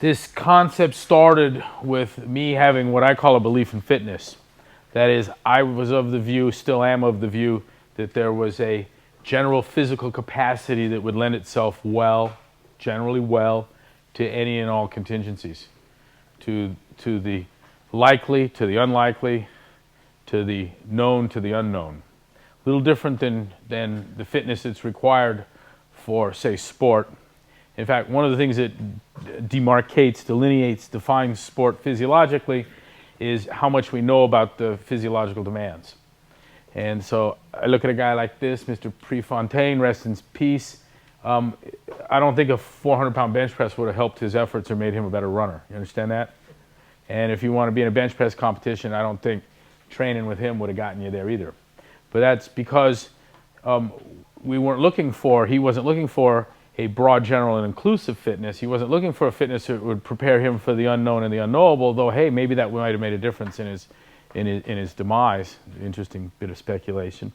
This concept started with me having what I call a belief in fitness. That is, I was of the view, still am of the view, that there was a general physical capacity that would lend itself well, generally well, to any and all contingencies. To the likely, to the unlikely, to the known, to the unknown. A little different than the fitness that's required for, say, sport. In fact, one of the things that demarcates, delineates, defines sport physiologically is how much we know about the physiological demands. And so I look at a guy like this, Mr. Prefontaine, rest in peace. I don't think a 400-pound bench press would have helped his efforts or made him a better runner. You understand that? And if you want to be in a bench press competition, I don't think training with him would have gotten you there either. But that's because we weren't looking for, he wasn't looking for a broad, general, and inclusive fitness. He wasn't looking for a fitness that would prepare him for the unknown and the unknowable, though, hey, maybe that might have made a difference in his demise. Interesting bit of speculation.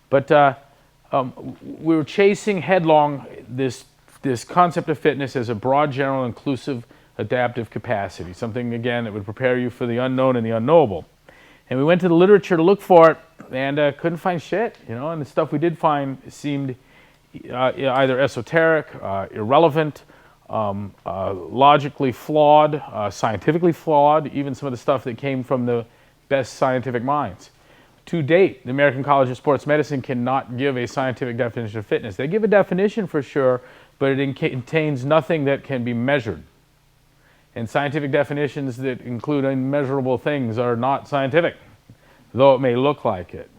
But we were chasing headlong this concept of fitness as a broad, general, inclusive, adaptive capacity, something, again, that would prepare you for the unknown and the unknowable. And we went to the literature to look for it, and couldn't find shit, you know, and the stuff we did find seemed either esoteric, irrelevant, logically flawed, scientifically flawed, even some of the stuff that came from the best scientific minds. To date, the American College of Sports Medicine cannot give a scientific definition of fitness. They give a definition for sure, but it contains nothing that can be measured. And scientific definitions that include unmeasurable things are not scientific, though it may look like it.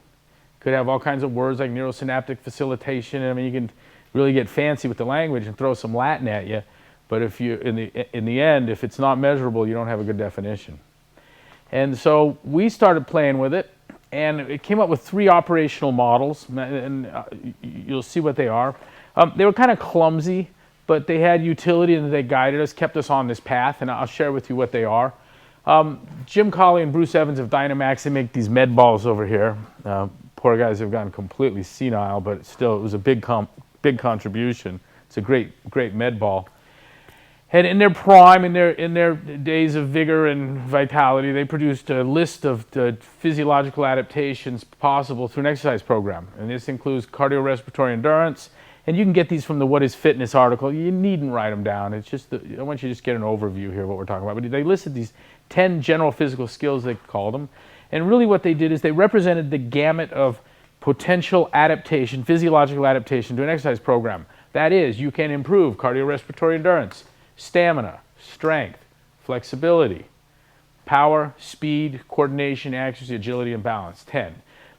Could have all kinds of words like neurosynaptic facilitation. I mean, you can really get fancy with the language and throw some Latin at you, but if you, in the end, if it's not measurable, you don't have a good definition. And so we started playing with it, and it came up with 3 operational models, and you'll see what they are. They were kind of clumsy, but they had utility and they guided us, kept us on this path, and I'll share with you what they are. Jim Colley and Bruce Evans of Dynamax, they make these med balls over here. Poor guys have gone completely senile, but still, it was a big contribution. It's a great med ball. And in their prime, in their days of vigor and vitality, they produced a list of the physiological adaptations possible through an exercise program. And this includes cardiorespiratory endurance. And you can get these from the What is Fitness article. You needn't write them down. It's just, I want you to just get an overview here of what we're talking about. But they listed these 10 general physical skills, they called them. And really what they did is they represented the gamut of potential adaptation, physiological adaptation to an exercise program. That is, you can improve cardiorespiratory endurance, stamina, strength, flexibility, power, speed, coordination, accuracy, agility, and balance. 10.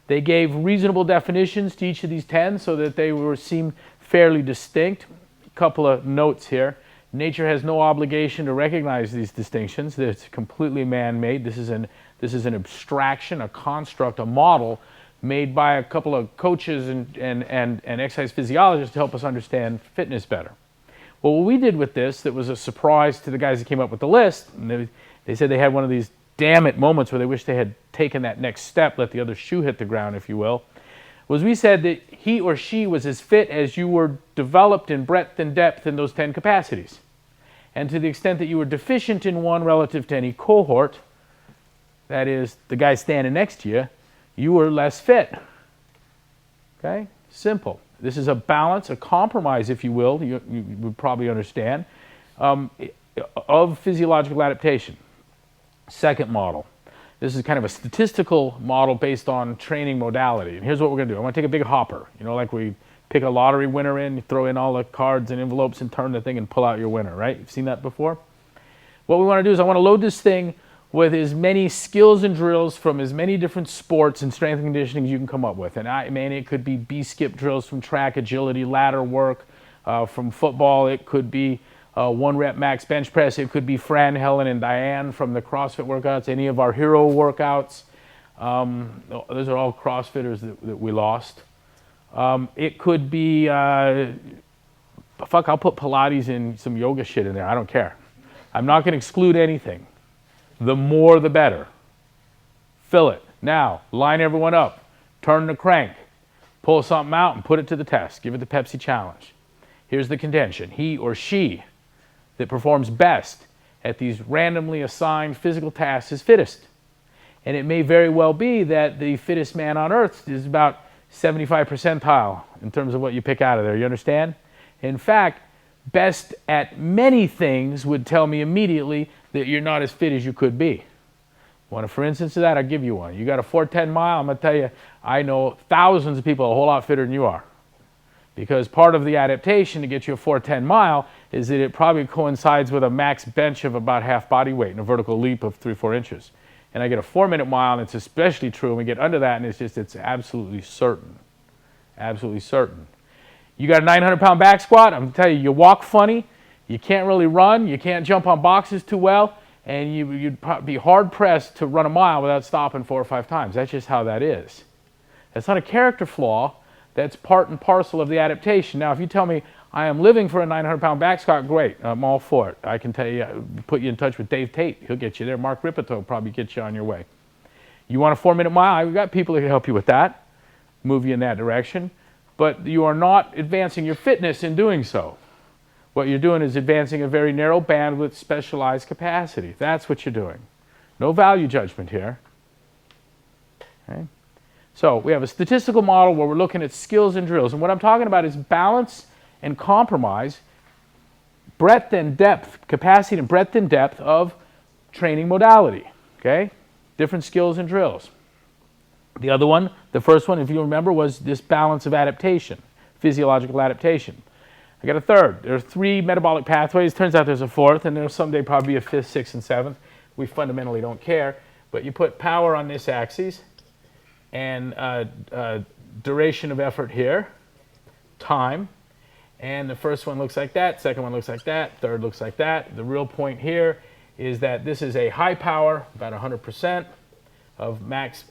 They gave reasonable definitions to each of these 10 so that they seemed fairly distinct. A couple of notes here. Nature has no obligation to recognize these distinctions. It's completely man-made. This is an abstraction, a construct, a model made by a couple of coaches and exercise physiologists to help us understand fitness better. Well, what we did with this that was a surprise to the guys that came up with the list, and they said they had one of these damn it moments where they wish they had taken that next step, let the other shoe hit the ground, if you will, was we said that he or she was as fit as you were developed in breadth and depth in those 10 capacities. And to the extent that you were deficient in one relative to any cohort, that is, the guy standing next to you, you were less fit. Okay? Simple. This is a balance, a compromise, if you will, you would probably understand, of physiological adaptation. Second model. This is kind of a statistical model based on training modality. And here's what we're going to do. I want to take a big hopper. You know, like we pick a lottery winner in, you throw in all the cards and envelopes and turn the thing and pull out your winner, right? You've seen that before? What we want to do is I want to load this thing with as many skills and drills from as many different sports and strength and conditioning as you can come up with. And it could be B-skip drills from track, agility, ladder work, from football. It could be 1-rep max bench press. It could be Fran, Helen, and Diane from the CrossFit workouts, any of our hero workouts. Those are all CrossFitters that we lost. It could be, I'll put Pilates and some yoga shit in there. I don't care. I'm not going to exclude anything. The more, the better. Fill it. Now, line everyone up. Turn the crank. Pull something out and put it to the test. Give it the Pepsi challenge. Here's the contention. He or she that performs best at these randomly assigned physical tasks is fittest. And it may very well be that the fittest man on earth is about 75 percentile in terms of what you pick out of there. You understand? In fact, best at many things would tell me immediately that you're not as fit as you could be. Want a for instance of that? I'll give you one. You got a 410 mile, I'm going to tell you, I know thousands of people a whole lot fitter than you are. Because part of the adaptation to get you a 410 mile is that it probably coincides with a max bench of about half body weight and a vertical leap of 3-4 inches. And I get a 4-minute mile, and it's especially true when we get under that, and it's absolutely certain. Absolutely certain. You got a 900-pound back squat, I'm going to tell you, you walk funny, you can't really run, you can't jump on boxes too well, and you'd be hard-pressed to run a mile without stopping 4 or 5 times. That's just how that is. That's not a character flaw. That's part and parcel of the adaptation. Now, if you tell me I am living for a 900-pound back squat, great. I'm all for it. I can tell you, put you in touch with Dave Tate. He'll get you there. Mark Ripito will probably get you on your way. You want a 4-minute mile? I've got people who can help you with that, move you in that direction. But you are not advancing your fitness in doing so. What you're doing is advancing a very narrow band with specialized capacity. That's what you're doing. No value judgment here. Okay? So we have a statistical model where we're looking at skills and drills. And what I'm talking about is balance and compromise, breadth and depth, capacity and breadth and depth of training modality. Okay? Different skills and drills. The other one, the first one, if you remember, was this balance of adaptation, physiological adaptation. I got a third. There are 3 metabolic pathways. Turns out there's a 4th, and there'll someday probably be a 5th, 6th, and 7th. We fundamentally don't care. But you put power on this axis, and duration of effort here, time. And the first one looks like that, second one looks like that, third looks like that. The real point here is that this is a high power, about 100% of max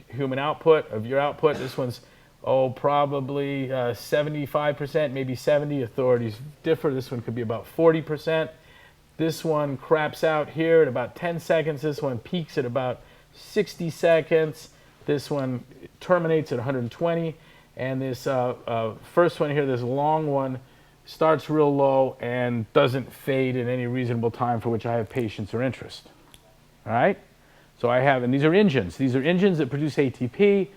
human output, of your output. This one's, probably 75%, maybe 70. Authorities differ. This one could be about 40%. This one craps out here at about 10 seconds. This one peaks at about 60 seconds. This one terminates at 120. And this first one here, this long one, starts real low and doesn't fade in any reasonable time for which I have patience or interest. All right? So I have, and these are engines. These are engines that produce ATP.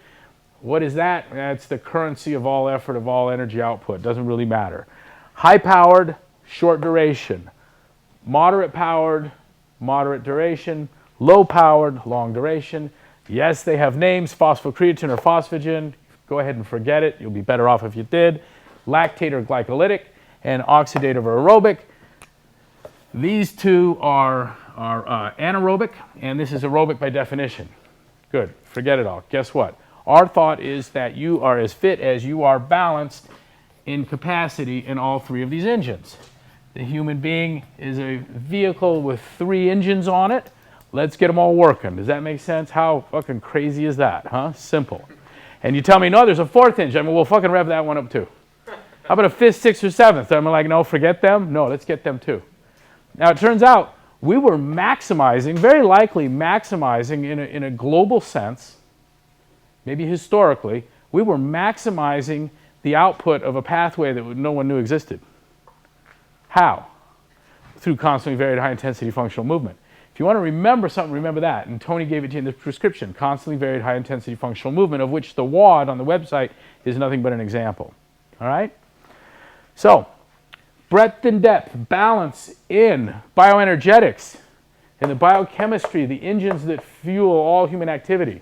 What is that? That's the currency of all effort, of all energy output. Doesn't really matter. High-powered, short duration. Moderate-powered, moderate duration. Low-powered, long duration. Yes, they have names, phosphocreatine or phosphagen. Go ahead and forget it. You'll be better off if you did. Lactate or glycolytic, and oxidative or aerobic. These two are anaerobic, and this is aerobic by definition. Good. Forget it all. Guess what? Our thought is that you are as fit as you are balanced in capacity in all 3 of these engines. The human being is a vehicle with 3 engines on it. Let's get them all working. Does that make sense? How fucking crazy is that, huh? Simple. And you tell me, no, there's a 4th engine. I mean, we'll fucking rev that one up too. How about a 5th, 6th, or 7th? I'm like, no, forget them. No, let's get them too. Now, it turns out we were maximizing, very likely maximizing in a global sense, maybe historically, we were maximizing the output of a pathway that no one knew existed. How? Through constantly varied high-intensity functional movement. If you want to remember something, remember that. And Tony gave it to you in the prescription, constantly varied high-intensity functional movement, of which the WAD on the website is nothing but an example. All right? So, breadth and depth, balance in bioenergetics, in the biochemistry, the engines that fuel all human activity.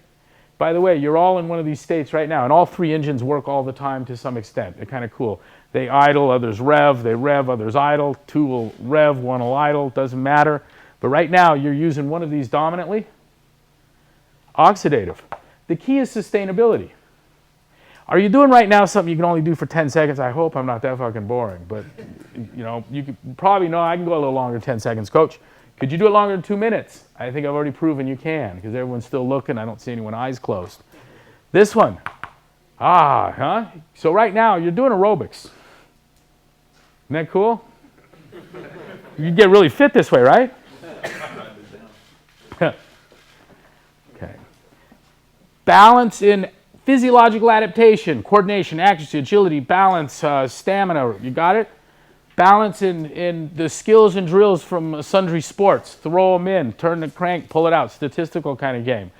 By the way, you're all in one of these states right now, and all 3 engines work all the time to some extent. They're kind of cool. They idle, others rev. They rev, others idle. 2 will rev, 1 will idle. Doesn't matter. But right now, you're using one of these dominantly. Oxidative. The key is sustainability. Are you doing right now something you can only do for 10 seconds? I hope I'm not that fucking boring. But, you know, you could probably know I can go a little longer than 10 seconds. Coach, could you do it longer than 2 minutes? I think I've already proven you can, because everyone's still looking. I don't see anyone eyes closed. This one. So right now, you're doing aerobics. Isn't that cool? You get really fit this way, right? Okay. Balance in physiological adaptation, coordination, accuracy, agility, balance, stamina. You got it? Balance in the skills and drills from sundry sports. Throw them in, turn the crank, pull it out. Statistical kind of game.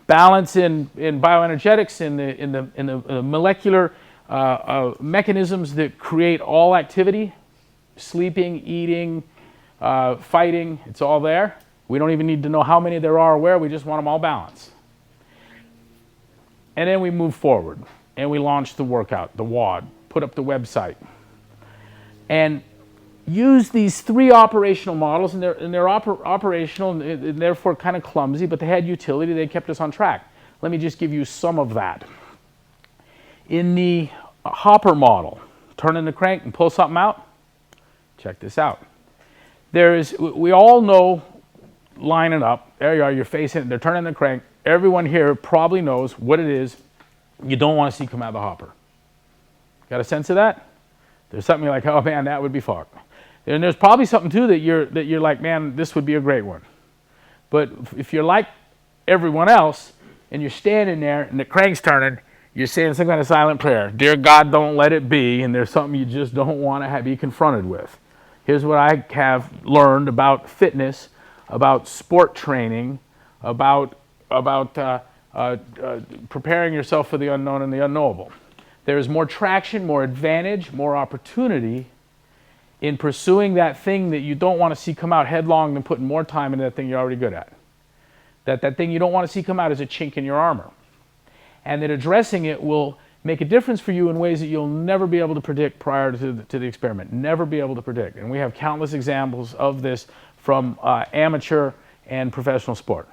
Balance in bioenergetics, in the molecular mechanisms that create all activity. Sleeping, eating, fighting, it's all there. We don't even need to know how many there are or where. We just want them all balanced. And then we move forward and we launch the workout, the WOD, put up the website. And use these three operational models, and they're operational and therefore kind of clumsy, but they had utility. They kept us on track. Let me just give you some of that. In the hopper model, turn in the crank and pull something out. Check this out. We all know, lining up, there you are, you're facing it, they're turning the crank. Everyone here probably knows what it is you don't want to see come out of the hopper. Got a sense of that? There's something you're like, oh man, that would be fucked. And there's probably something too that you're like, man, this would be a great one. But if you're like everyone else and you're standing there and the crank's turning, you're saying some kind of silent prayer. Dear God, don't let it be. And there's something you just don't want to be confronted with. Here's what I have learned about fitness, about sport training, about preparing yourself for the unknown and the unknowable. There is more traction, more advantage, more opportunity in pursuing that thing that you don't want to see come out headlong than putting more time into that thing you're already good at. That thing you don't want to see come out is a chink in your armor. And that addressing it will make a difference for you in ways that you'll never be able to predict prior to the experiment. Never be able to predict. And we have countless examples of this from amateur and professional sport.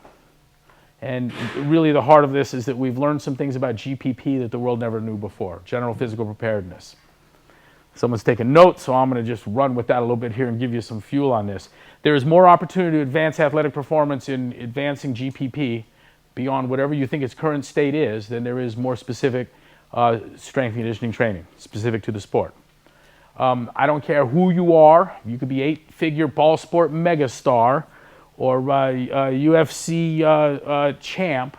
And really the heart of this is that we've learned some things about GPP that the world never knew before, general physical preparedness. Someone's taking notes, so I'm going to just run with that a little bit here and give you some fuel on this. There is more opportunity to advance athletic performance in advancing GPP beyond whatever you think its current state is than there is more specific strength and conditioning training, specific to the sport. I don't care who you are. You could be 8-figure ball sport megastar, or UFC champ,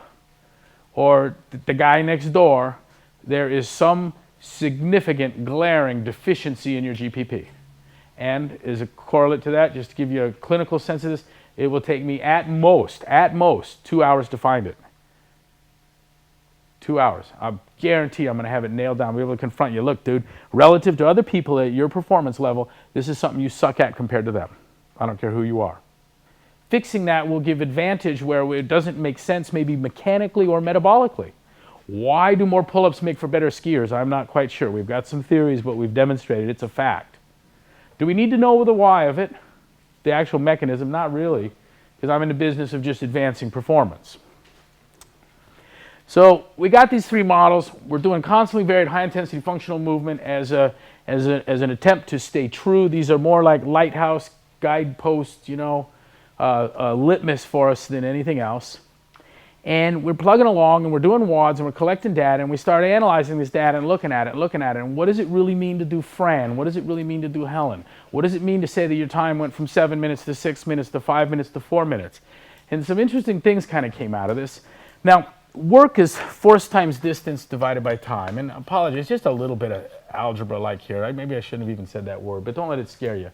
or the guy next door. There is some significant glaring deficiency in your GPP. And as a correlate to that, just to give you a clinical sense of this, it will take me at most, 2 hours to find it. 2 hours. I guarantee I'm going to have it nailed down, be able to confront you. Look, dude, relative to other people at your performance level, this is something you suck at compared to them. I don't care who you are. Fixing that will give advantage where it doesn't make sense, maybe mechanically or metabolically. Why do more pull-ups make for better skiers? I'm not quite sure. We've got some theories, but we've demonstrated it's a fact. Do we need to know the why of it? The actual mechanism? Not really, because I'm in the business of just advancing performance. So we got these three models. We're doing constantly varied high-intensity functional movement as an attempt to stay true. These are more like lighthouse guideposts, litmus for us than anything else. And we're plugging along and we're doing WODs and we're collecting data and we start analyzing this data and looking at it and what does it really mean to do Fran? What does it really mean to do Helen? What does it mean to say that your time went from 7 minutes to 6 minutes to 5 minutes to 4 minutes? And some interesting things kind of came out of this. Now, work is force times distance divided by time. And apologies, just a little bit of algebra like here. Maybe I shouldn't have even said that word, but don't let it scare you.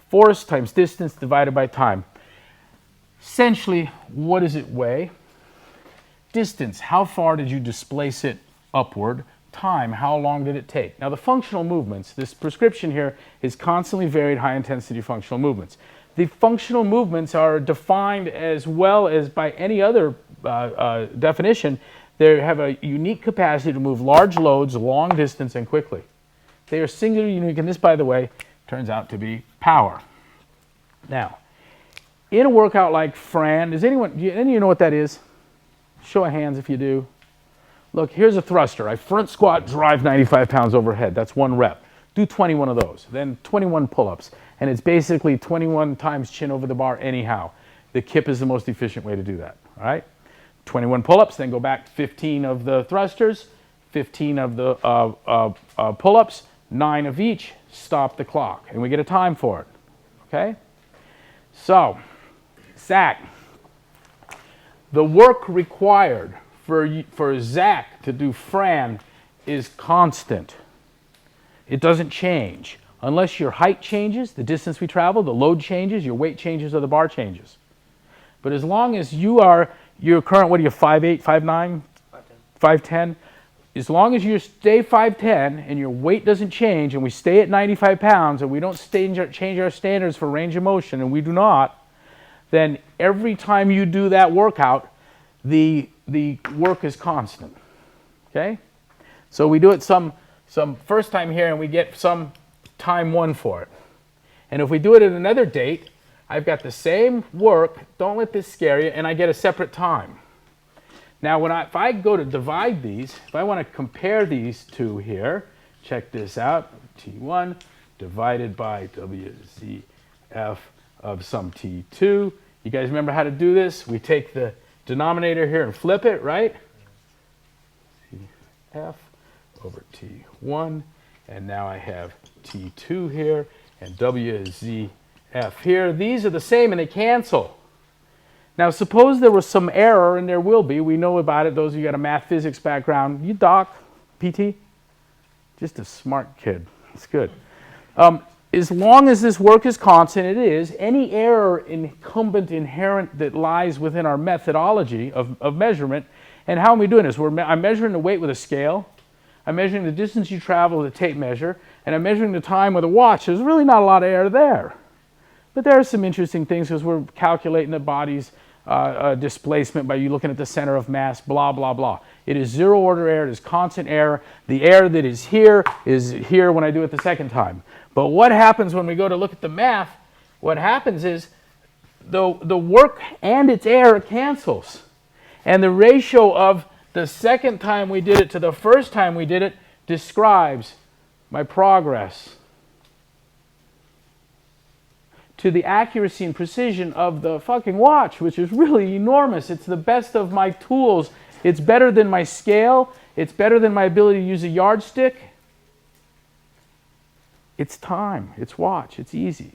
Force times distance divided by time. Essentially, what does it weigh? Distance, how far did you displace it upward? Time, how long did it take? Now the functional movements, this prescription here is constantly varied high-intensity functional movements. The functional movements are defined as well as by any other definition. They have a unique capacity to move large loads, long distance, and quickly. They are singularly unique, and this, by the way, turns out to be power. Now, in a workout like Fran, does any of you know what that is? Show of hands if you do. Look, here's a thruster. I front squat, drive 95 pounds overhead. That's 1 rep. Do 21 of those. Then 21 pull-ups. And it's basically 21 times chin over the bar anyhow. The kip is the most efficient way to do that. All right? 21 pull-ups, then go back 15 of the thrusters, 15 of the pull-ups, 9 of each, stop the clock. And we get a time for it. Okay? So, Zach. The work required for Zach to do Fran is constant. It doesn't change. Unless your height changes, the distance we travel, the load changes, your weight changes, or the bar changes. But as long as your current, what are you, 5'8", 5'9"? 5'10". As long as you stay 5'10", and your weight doesn't change, and we stay at 95 pounds, and we don't change our standards for range of motion, and we do not, then every time you do that workout, the work is constant. Okay? So we do it some first time here, and we get some time 1 for it. And if we do it at another date, I've got the same work, don't let this scare you, and I get a separate time. Now, if I go to divide these, if I want to compare these two here, check this out, T1 divided by WZF of some T2. You guys remember how to do this? We take the denominator here and flip it, right? F over T1, and now I have T2 here, and WZF here. These are the same, and they cancel. Now, suppose there was some error, and there will be. We know about it. Those of you who got a math physics background. You doc, PT? Just a smart kid. It's good. As long as this work is constant, it is, any error inherent that lies within our methodology of measurement. And how am we doing this? I'm measuring the weight with a scale. I'm measuring the distance you travel with a tape measure. And I'm measuring the time with a watch. There's really not a lot of error there. But there are some interesting things because we're calculating the body's displacement by you looking at the center of mass, blah, blah, blah. It is zero order error. It is constant error. The error that is here when I do it the second time. But what happens when we go to look at the math? What happens is the work and its error cancels. And the ratio of the second time we did it to the first time we did it describes my progress to the accuracy and precision of the fucking watch, which is really enormous. It's the best of my tools. It's better than my scale. It's better than my ability to use a yardstick. It's time. It's watch. It's easy.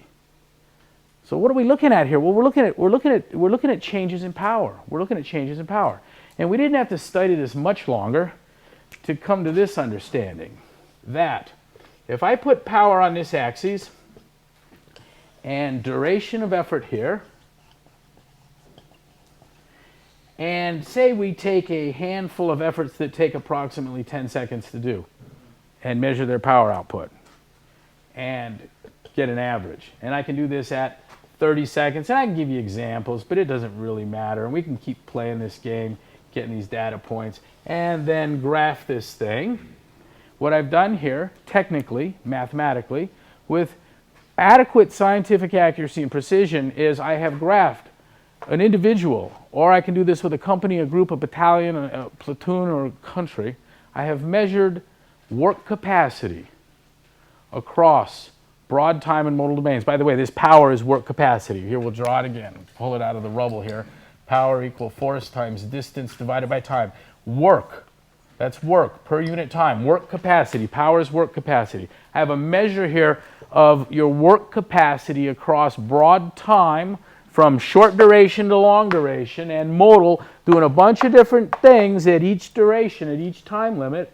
So what are we looking at here? Well, we're looking at changes in power. We're looking at changes in power. And we didn't have to study this much longer to come to this understanding that if I put power on this axis and duration of effort here, and say we take a handful of efforts that take approximately 10 seconds to do and measure their power output and get an average. And I can do this at 30 seconds, and I can give you examples, but it doesn't really matter. And we can keep playing this game, getting these data points, and then graph this thing. What I've done here, technically, mathematically, with adequate scientific accuracy and precision is I have graphed an individual, or I can do this with a company, a group, a battalion, a platoon, or a country. I have measured work capacity across broad time and modal domains. By the way, this power is work capacity. Here, we'll draw it again. Pull it out of the rubble here. Power equal force times distance divided by time. Work. That's work per unit time. Work capacity. Power is work capacity. I have a measure here of your work capacity across broad time from short duration to long duration, and modal, doing a bunch of different things at each duration, at each time limit.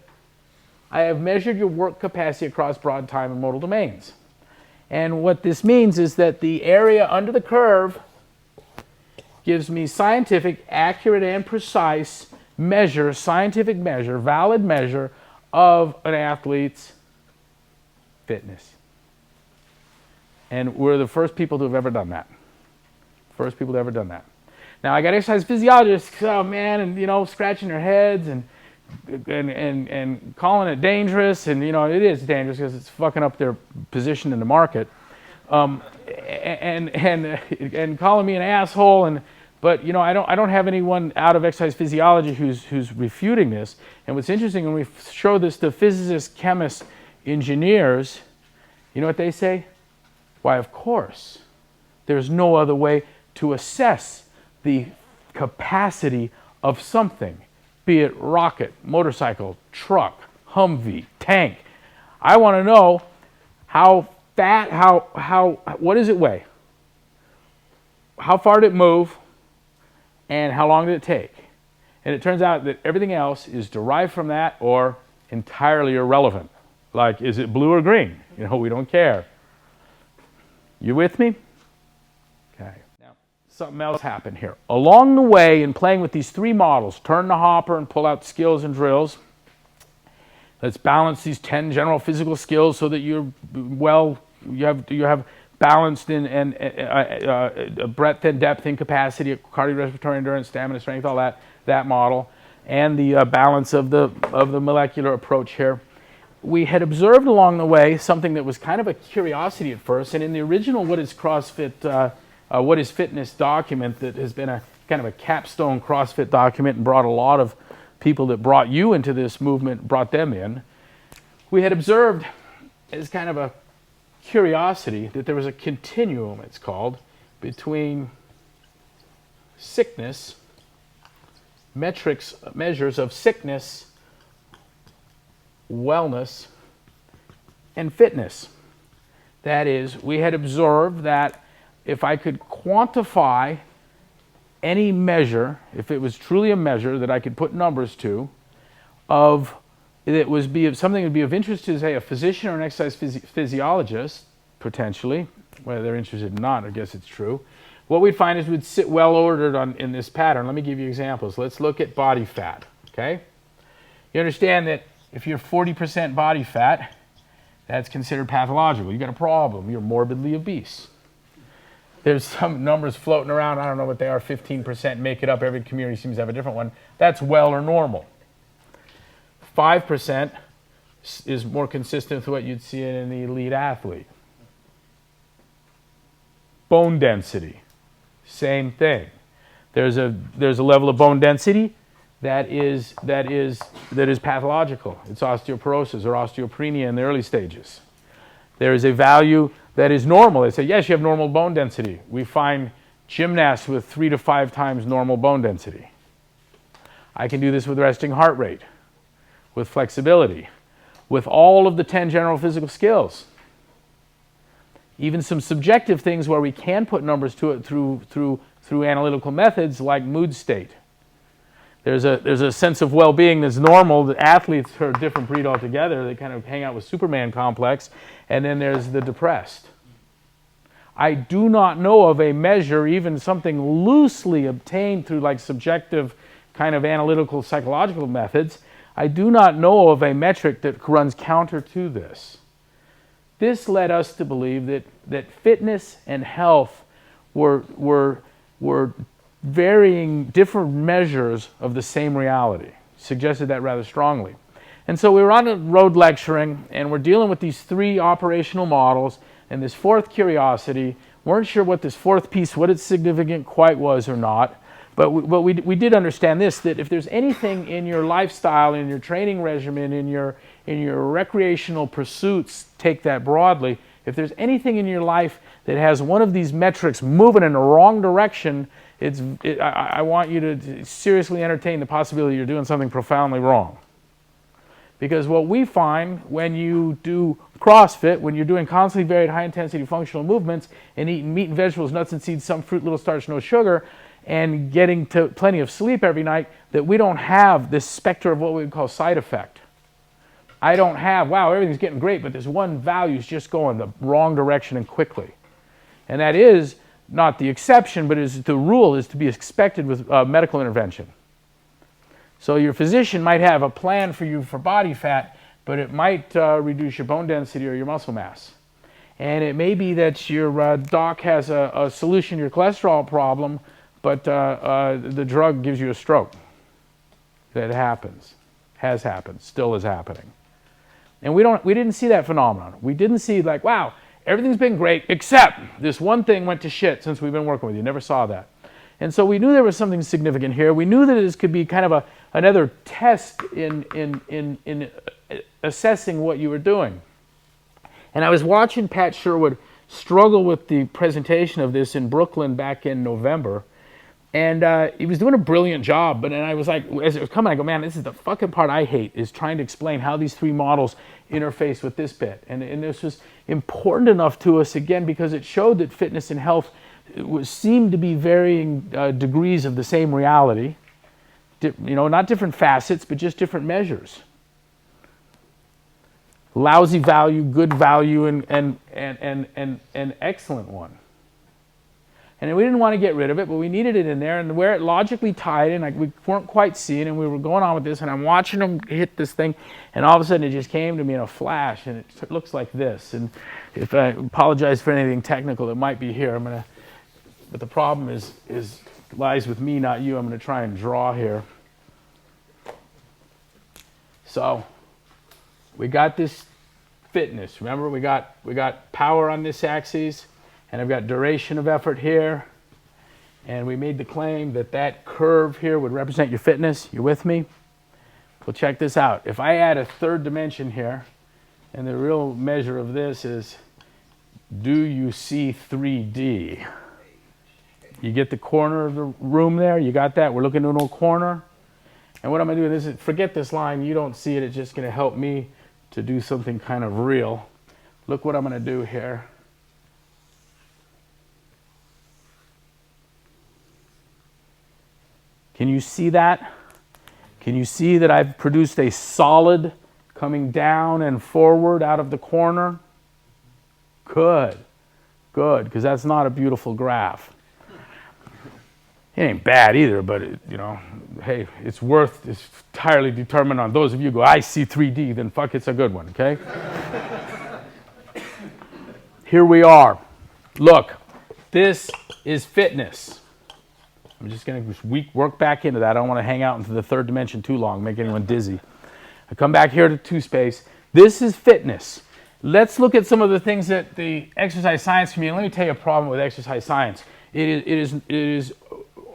I have measured your work capacity across broad time and modal domains. And what this means is that the area under the curve gives me scientific, accurate, and precise measure, scientific measure, valid measure of an athlete's fitness. And we're the first people to have ever done that. First people to have ever done that. Now, I got exercise physiologists, oh man, and scratching their heads and calling it dangerous, and it is dangerous because it's fucking up their position in the market, and calling me an asshole, but I don't have anyone out of exercise physiology who's refuting this. And what's interesting, when we show this to physicists, chemists, engineers, you know what they say? Why, of course, there's no other way to assess the capacity of something, be it rocket, motorcycle, truck, Humvee, tank. I want to know what does it weigh? How far did it move? And how long did it take? And it turns out that everything else is derived from that or entirely irrelevant. Like, is it blue or green? You know, we don't care. You with me? Okay. Now, something else happened here. Along the way, in playing with these three models, turn the hopper and pull out skills and drills. Let's balance these 10 general physical skills so that you have balanced in breadth and depth and capacity, cardiorespiratory endurance, stamina, strength, all that model, and the balance of the molecular approach here. We had observed along the way something that was kind of a curiosity at first, and in the original What is CrossFit, What is Fitness document that has been a kind of a capstone CrossFit document and brought a lot of people that brought you into this movement, brought them in. We had observed as kind of a curiosity that there was a continuum, it's called, between sickness, measures of sickness, wellness, and fitness. That is, we had observed that if I could quantify any measure, if it was truly a measure that I could put numbers to, of that was something that would be of interest to, say, a physician or an exercise physiologist, potentially, whether they're interested or not, I guess it's true. What we'd find is we'd sit well ordered in this pattern. Let me give you examples. Let's look at body fat, okay? You understand that if you're 40% body fat, that's considered pathological. You've got a problem. You're morbidly obese. There's some numbers floating around. I don't know what they are. 15% make it up. Every community seems to have a different one. That's well or normal. 5% is more consistent with what you'd see in the elite athlete. Bone density, same thing. There's a level of bone density that is pathological. It's osteoporosis or osteopenia in the early stages. There is a value that is normal. They say, yes, you have normal bone density. We find gymnasts with 3 to 5 times normal bone density. I can do this with resting heart rate, with flexibility, with all of the 10 general physical skills. Even some subjective things where we can put numbers to it through analytical methods like mood state. There's a sense of well-being that's normal. The athletes are a different breed altogether. They kind of hang out with Superman complex. And then there's the depressed. I do not know of a measure, even something loosely obtained through like subjective kind of analytical psychological methods. I do not know of a metric that runs counter to this. This led us to believe that fitness and health were varying different measures of the same reality. Suggested that rather strongly. And so we were on the road lecturing, and we're dealing with these 3 operational models and this 4th curiosity. Weren't sure what this 4th piece, what its significant quite was or not. But we did understand this, that if there's anything in your lifestyle, in your training regimen, in your recreational pursuits, take that broadly, if there's anything in your life that has one of these metrics moving in the wrong direction, I want you to seriously entertain the possibility you're doing something profoundly wrong. Because what we find when you do CrossFit, when you're doing constantly varied high-intensity functional movements and eating meat and vegetables, nuts and seeds, some fruit, little starch, no sugar, and getting to plenty of sleep every night, that we don't have this specter of what we would call side effect. I don't have, wow, everything's getting great, but this one value is just going the wrong direction and quickly. And that is not the exception, but is the rule is to be expected with medical intervention. So your physician might have a plan for you for body fat, but it might reduce your bone density or your muscle mass. And it may be that your doc has a solution to your cholesterol problem, but the drug gives you a stroke. That happens, has happened, still is happening. And we didn't see that phenomenon. We didn't see like, wow, everything's been great, except this one thing went to shit since we've been working with you. Never saw that. And so we knew there was something significant here. We knew that this could be kind of another test in assessing what you were doing. And I was watching Pat Sherwood struggle with the presentation of this in Brooklyn back in November. And he was doing a brilliant job. But then I was like, as it was coming, I go, man, this is the fucking part I hate, is trying to explain how these 3 models interface with this bit. And this was important enough to us, again, because it showed that fitness and health seemed to be varying degrees of the same reality. Not different facets, but just different measures. lousy value, good value, and excellent one. And we didn't want to get rid of it, but we needed it in there. And where it logically tied in, we weren't quite seeing, and we were going on with this, and I'm watching them hit this thing, and all of a sudden it just came to me in a flash, and it looks like this. And if I apologize for anything technical that might be here, but the problem lies with me, not you. I'm going to try and draw here. So we got this fitness. Remember, we got power on this axis, and I've got duration of effort here. And we made the claim that that curve here would represent your fitness. You with me? Well, check this out. If I add a third dimension here, and the real measure of this is, do you see 3D? You get the corner of the room there? You got that? We're looking at a little corner. And what I'm going to do is, forget this line. You don't see it. It's just going to help me to do something kind of real. Look what I'm going to do here. Can you see that? Can you see that I've produced a solid coming down and forward out of the corner? Good. Good, because that's not a beautiful graph. It ain't bad either, but hey, it's entirely determined on those of you who go, I see 3D, then fuck, it's a good one, okay? Here we are. Look, this is fitness. I'm just going to work back into that. I don't want to hang out into the third dimension too long, make anyone dizzy. I come back here to 2-space. This is fitness. Let's look at some of the things that the exercise science community, let me tell you a problem with exercise science. It is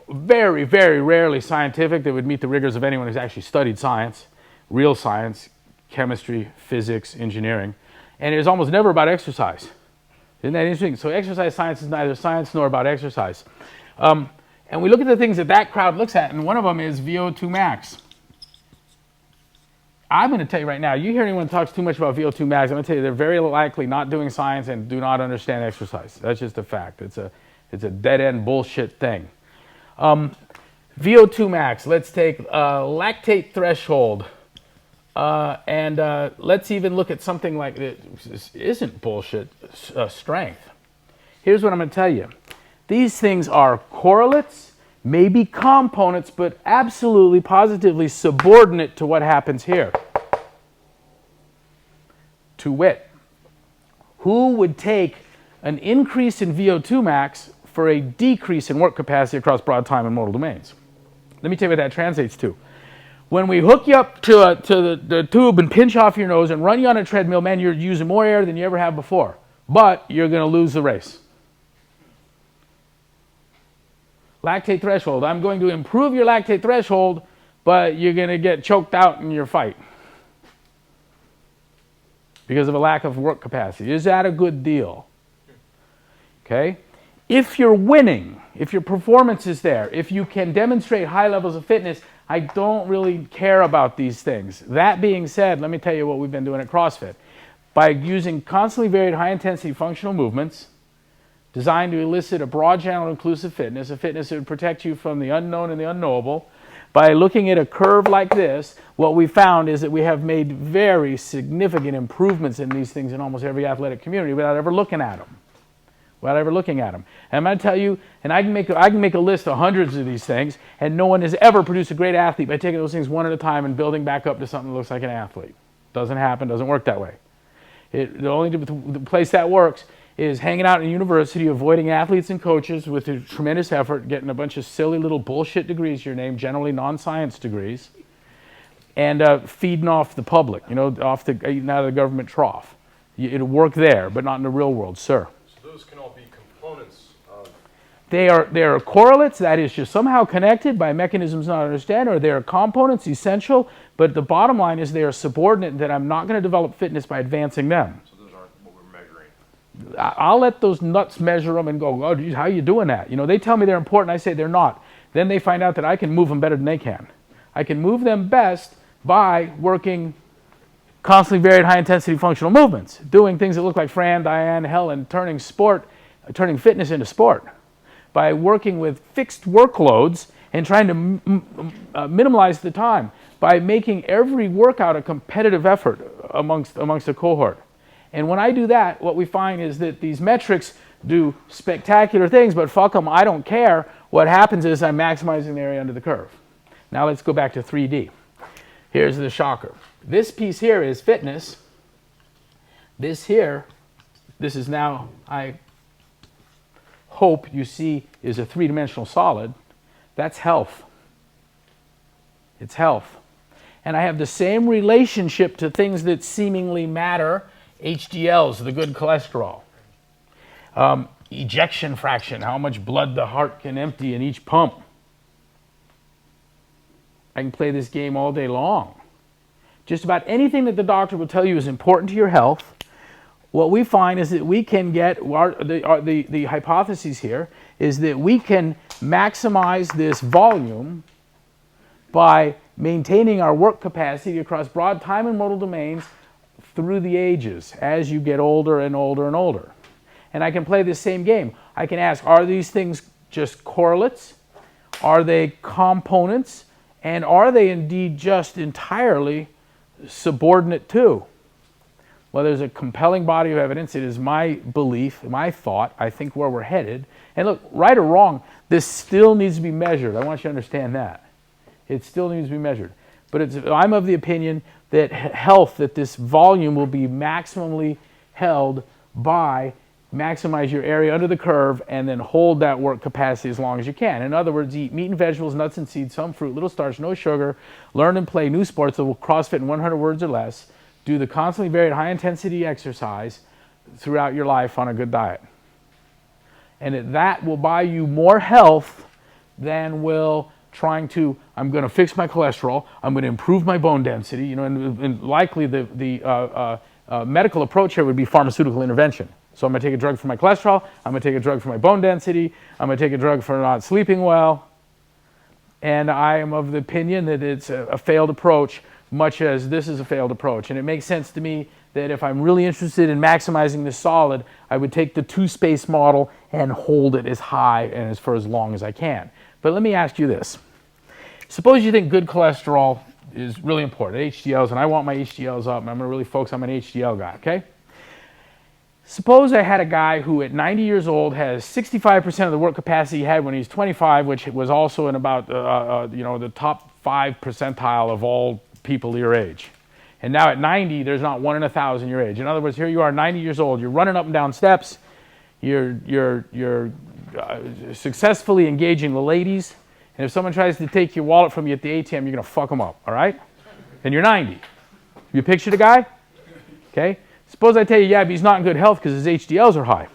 very, very rarely scientific that would meet the rigors of anyone who's actually studied science, real science, chemistry, physics, engineering. And it is almost never about exercise. Isn't that interesting? So exercise science is neither science nor about exercise. And we look at the things that crowd looks at, and one of them is VO2 max. I'm going to tell you right now, you hear anyone talks too much about VO2 max, I'm going to tell you they're very likely not doing science and do not understand exercise. That's just a fact. It's a dead-end bullshit thing. VO2 max, let's take lactate threshold, and let's even look at something like this isn't bullshit, strength. Here's what I'm going to tell you. These things are correlates, maybe components, but absolutely, positively subordinate to what happens here. To wit, who would take an increase in VO2 max for a decrease in work capacity across broad time and modal domains? Let me tell you what that translates to. When we hook you up to the tube and pinch off your nose and run you on a treadmill, man, you're using more air than you ever have before. But you're going to lose the race. Lactate threshold. I'm going to improve your lactate threshold, but you're going to get choked out in your fight because of a lack of work capacity. Is that a good deal? Okay? If you're winning, if your performance is there, if you can demonstrate high levels of fitness, I don't really care about these things. That being said, let me tell you what we've been doing at CrossFit. By using constantly varied high-intensity functional movements designed to elicit a broad channel inclusive fitness, a fitness that would protect you from the unknown and the unknowable, by looking at a curve like this, what we found is that we have made very significant improvements in these things in almost every athletic community without ever looking at them. And I'm going to tell you, and I can make a list of hundreds of these things, and no one has ever produced a great athlete by taking those things one at a time and building back up to something that looks like an athlete. Doesn't happen, doesn't work that way. The only place that works is hanging out in a university, avoiding athletes and coaches with a tremendous effort, getting a bunch of silly little bullshit degrees to your name, generally non-science degrees, and feeding off the public, eating out of the government trough. It'll work there, but not in the real world, sir. So those can all be components of... They are correlates, that is, you're somehow connected by mechanisms not understand, or they are components, essential, but the bottom line is they are subordinate, that I'm not going to develop fitness by advancing them. I'll let those nuts measure them and go, oh, geez, how are you doing that? They tell me they're important. I say they're not. Then they find out that I can move them better than they can. I can move them best by working constantly varied high-intensity functional movements, doing things that look like Fran, Diane, Helen, turning fitness into sport, by working with fixed workloads and trying to minimize the time, by making every workout a competitive effort amongst a cohort. And when I do that, what we find is that these metrics do spectacular things, but fuck them, I don't care. What happens is I'm maximizing the area under the curve. Now let's go back to 3D. Here's the shocker. This piece here is fitness. This here, this is now, I hope you see, is a three-dimensional solid. That's health. It's health. And I have the same relationship to things that seemingly matter, HDLs, the good cholesterol. Ejection fraction, how much blood the heart can empty in each pump. I can play this game all day long. Just about anything that the doctor will tell you is important to your health, what we find is that we can get, the hypothesis here is that we can maximize this volume by maintaining our work capacity across broad time and modal domains through the ages as you get older and older and older. And I can play this same game. I can ask, are these things just correlates? Are they components? And are they indeed just entirely subordinate to? Well, there's a compelling body of evidence. It is my belief, my thought, I think where we're headed. And look, right or wrong, this still needs to be measured. I want you to understand that. It still needs to be measured. But I'm of the opinion that health, that this volume will be maximally held by maximize your area under the curve and then hold that work capacity as long as you can. In other words, eat meat and vegetables, nuts and seeds, some fruit, little starch, no sugar, learn and play new sports that will CrossFit in 100 words or less, do the constantly varied high-intensity exercise throughout your life on a good diet. And that will buy you more health than will trying to, I'm going to fix my cholesterol, I'm going to improve my bone density, and likely the medical approach here would be pharmaceutical intervention. So I'm going to take a drug for my cholesterol, I'm going to take a drug for my bone density, I'm going to take a drug for not sleeping well, and I am of the opinion that it's a failed approach, much as this is a failed approach. And it makes sense to me that if I'm really interested in maximizing this solid, I would take the two-space model and hold it as high and for as long as I can. But let me ask you this. Suppose you think good cholesterol is really important, HDLs, and I want my HDLs up, and I'm going to really focus on an HDL guy, okay? Suppose I had a guy who at 90 years old has 65% of the work capacity he had when he was 25, which was also in about the top 5 percentile of all people your age. And now at 90, there's not 1 in 1,000 your age. In other words, here you are, 90 years old, you're running up and down steps, you're successfully engaging the ladies, and if someone tries to take your wallet from you at the ATM, you're going to fuck them up, all right? And you're 90. You picture the guy? Okay? Suppose I tell you, yeah, but he's not in good health because his HDLs are high.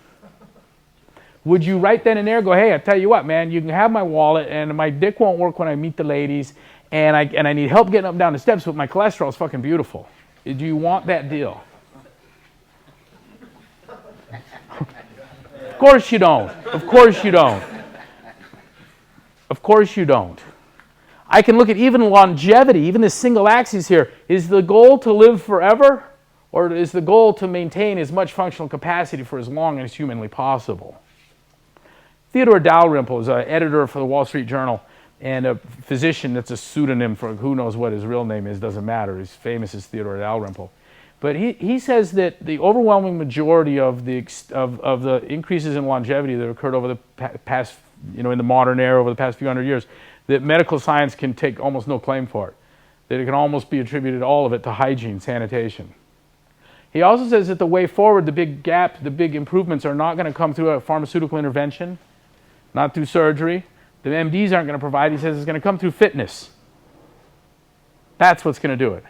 Would you right then and there go, hey, I tell you what, man, you can have my wallet and my dick won't work when I meet the ladies and I need help getting up and down the steps, but my cholesterol is fucking beautiful. Do you want that deal? Of course you don't. Of course you don't. Of course you don't. I can look at even longevity, even this single axis here. Is the goal to live forever? Or is the goal to maintain as much functional capacity for as long as humanly possible? Theodore Dalrymple is an editor for the Wall Street Journal and a physician that's a pseudonym for who knows what his real name is, doesn't matter. He's famous as Theodore Dalrymple. But he says that the overwhelming majority of the increases in longevity that occurred over the past, in the modern era over the past few hundred years, that medical science can take almost no claim for it. That it can almost be attributed, all of it, to hygiene, sanitation. He also says that the way forward, the big gap, the big improvements are not going to come through a pharmaceutical intervention, not through surgery. The MDs aren't going to provide. He says it's going to come through fitness. That's what's going to do it.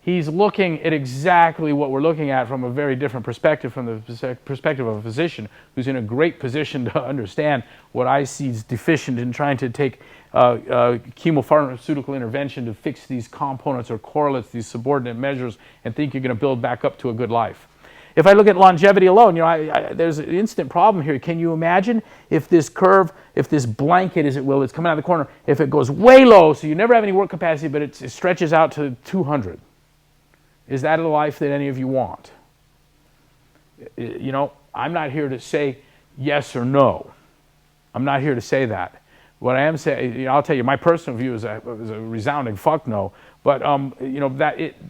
He's looking at exactly what we're looking at from a very different perspective, from the perspective of a physician who's in a great position to understand what I see is deficient in trying to take chemopharmaceutical intervention to fix these components or correlates, these subordinate measures, and think you're going to build back up to a good life. If I look at longevity alone, there's an instant problem here. Can you imagine if this curve, if this blanket, as it will, it's coming out of the corner, if it goes way low, so you never have any work capacity, but it stretches out to 200? Is that a life that any of you want? I'm not here to say yes or no. I'm not here to say that. What I am saying, I'll tell you, my personal view is a resounding fuck no. But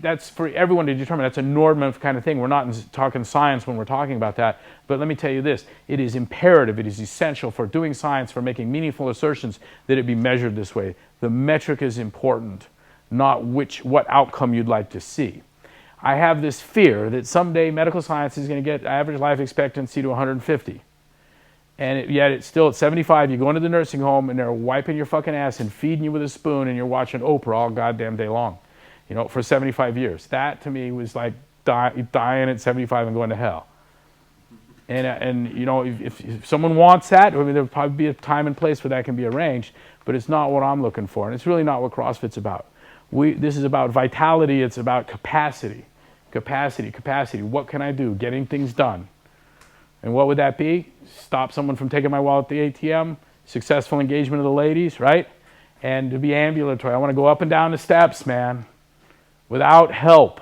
that's for everyone to determine. That's a normative kind of thing. We're not talking science when we're talking about that. But let me tell you this: it is imperative, it is essential for doing science, for making meaningful assertions, that it be measured this way. The metric is important, not what outcome you'd like to see. I have this fear that someday medical science is going to get average life expectancy to 150. And yet it's still at 75, you go into the nursing home and they're wiping your fucking ass and feeding you with a spoon and you're watching Oprah all goddamn day long, for 75 years. That to me was like dying at 75 and going to hell. And if someone wants that, there'll probably be a time and place where that can be arranged, but it's not what I'm looking for. And it's really not what CrossFit's about. This is about vitality, it's about capacity. Capacity. What can I do? Getting things done. And what would that be? Stop someone from taking my wallet at the ATM, successful engagement of the ladies, right? And to be ambulatory. I want to go up and down the steps, man, without help.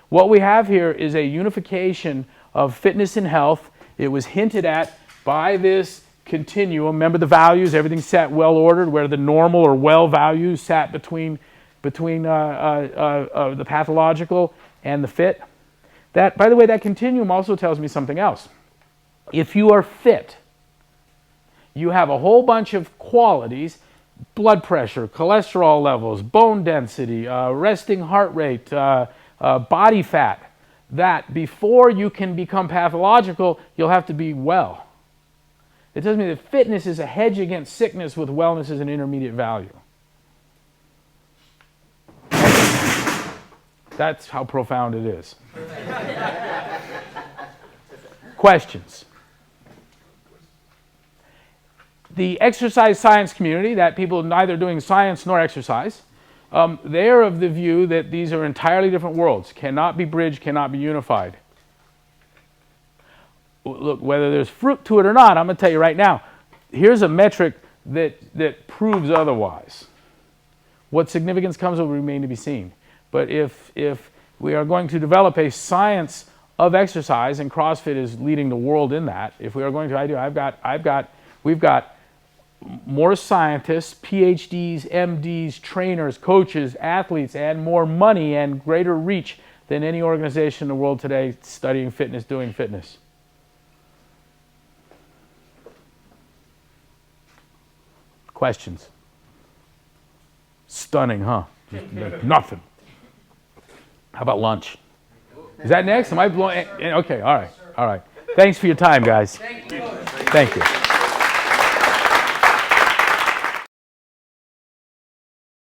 What we have here is a unification of fitness and health. It was hinted at by this continuum. Remember the values, everything sat well ordered, where the normal or well values sat between the pathological and the fit. That, by the way, that continuum also tells me something else. If you are fit, you have a whole bunch of qualities: blood pressure, cholesterol levels, bone density, resting heart rate, body fat, that before you can become pathological, you'll have to be well. It tells me that fitness is a hedge against sickness, with wellness as an intermediate value. That's how profound it is. Questions? The exercise science community, that people neither doing science nor exercise, they're of the view that these are entirely different worlds, cannot be bridged, cannot be unified. Look, whether there's fruit to it or not, I'm going to tell you right now, here's a metric that proves otherwise. What significance comes will remain to be seen. But if we are going to develop a science of exercise, and CrossFit is leading the world in that, if we are going to, we've got more scientists, PhDs, MDs, trainers, coaches, athletes, and more money and greater reach than any organization in the world today studying fitness, doing fitness. Questions? Stunning, huh? Just nothing. How about lunch? Is that next? Am I blowing? Okay, all right. Thanks for your time, guys. Thank you.